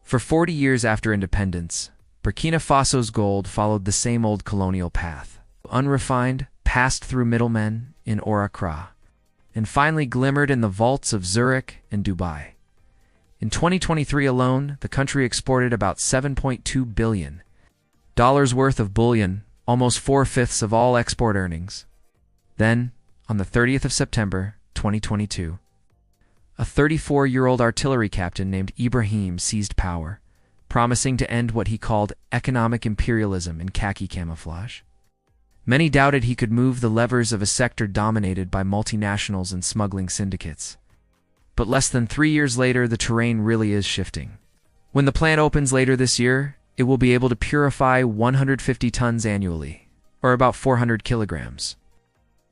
For 40 years after independence, Burkina Faso's gold followed the same old colonial path. Unrefined, passed through middlemen in Accra, and finally glimmered in the vaults of Zurich and Dubai. In 2023 alone, the country exported about $7.2 billion worth of bullion, almost 4/5 of all export earnings. Then, on the 30th of September, 2022, a 34-year-old artillery captain named Ibrahim seized power, promising to end what he called economic imperialism in khaki camouflage. Many doubted he could move the levers of a sector dominated by multinationals and smuggling syndicates. But less than 3 years later, the terrain really is shifting. When the plant opens later this year, it will be able to purify 150 tons annually, or about 400 kilograms.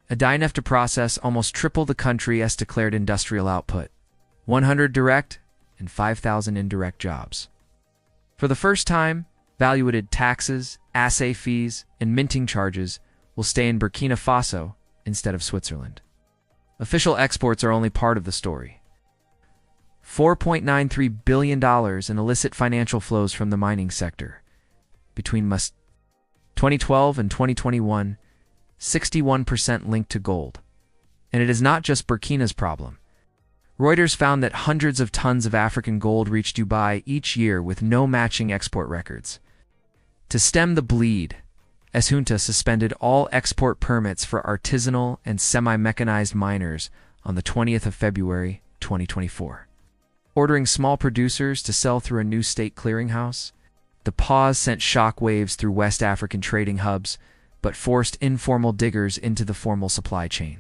Enough to process almost triple the country's declared industrial output, 100 direct and 5,000 indirect jobs. For the first time, value-added taxes, assay fees, and minting charges will stay in Burkina Faso instead of Switzerland. Official exports are only part of the story. $4.93 billion in illicit financial flows from the mining sector. Between 2012 and 2021, 61% linked to gold. And it is not just Burkina's problem. Reuters found that hundreds of tons of African gold reach Dubai each year with no matching export records. To stem the bleed, Junta suspended all export permits for artisanal and semi-mechanized miners on the 20th of February, 2024. Ordering small producers to sell through a new state clearinghouse, the pause sent shockwaves through West African trading hubs, but forced informal diggers into the formal supply chain.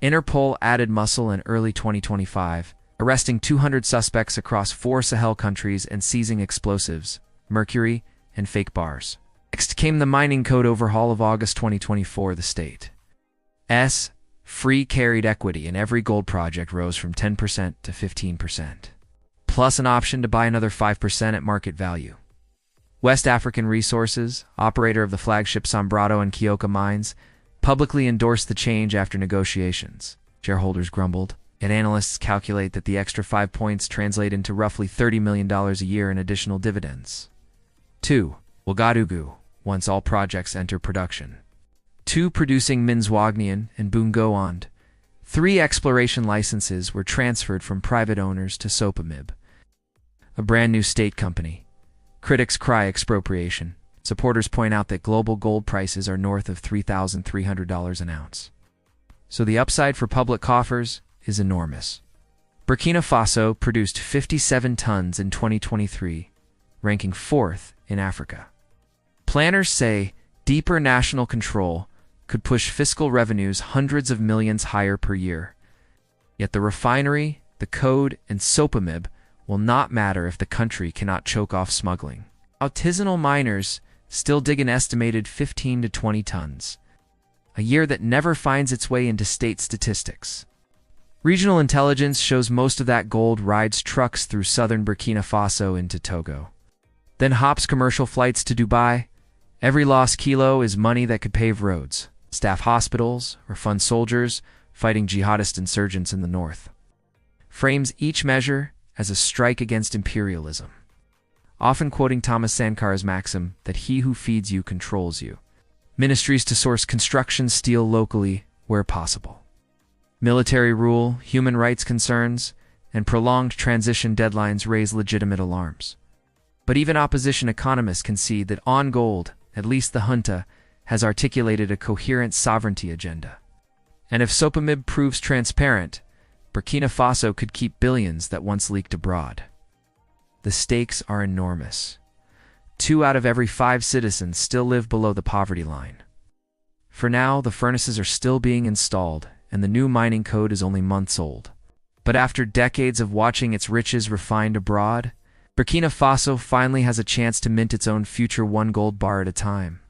Interpol added muscle in early 2025, arresting 200 suspects across 4 Sahel countries and seizing explosives, mercury, and fake bars. Next came the mining code overhaul of August 2024. The state's free carried equity in every gold project rose from 10% to 15%, plus an option to buy another 5% at market value. West African Resources, operator of the flagship Sombrado and Kioka mines, publicly endorsed the change after negotiations. Shareholders grumbled, and analysts calculate that the extra 5 points translate into roughly $30 million a year in additional dividends. 2. Ouagadougou, once all projects enter production. 2 producing Minzwagnian and Bungoand. 3 exploration licenses were transferred from private owners to SOPAMIB, a brand new state company. Critics cry expropriation. Supporters point out that global gold prices are north of $3,300 an ounce. So the upside for public coffers is enormous. Burkina Faso produced 57 tons in 2023, ranking 4th in Africa. Planners say deeper national control could push fiscal revenues hundreds of millions higher per year. Yet the refinery, the code, and SOPAMIB will not matter if the country cannot choke off smuggling. Artisanal miners still dig an estimated 15 to 20 tons, a year that never finds its way into state statistics. Regional intelligence shows most of that gold rides trucks through southern Burkina Faso into Togo, then hops commercial flights to Dubai. Every lost kilo is money that could pave roads, staff hospitals, or fund soldiers fighting jihadist insurgents in the north. Frames each measure as a strike against imperialism, often quoting Thomas Sankar's maxim that he who feeds you controls you. Ministries to source construction steel locally where possible. Military rule, human rights concerns, and prolonged transition deadlines raise legitimate alarms. But even opposition economists concede that on gold, at least the junta, has articulated a coherent sovereignty agenda. And if SOPAMIB proves transparent, Burkina Faso could keep billions that once leaked abroad. The stakes are enormous. 2 out of every 5 citizens still live below the poverty line. For now, the furnaces are still being installed, and the new mining code is only months old. But after decades of watching its riches refined abroad, Burkina Faso finally has a chance to mint its own future 1 gold bar at a time.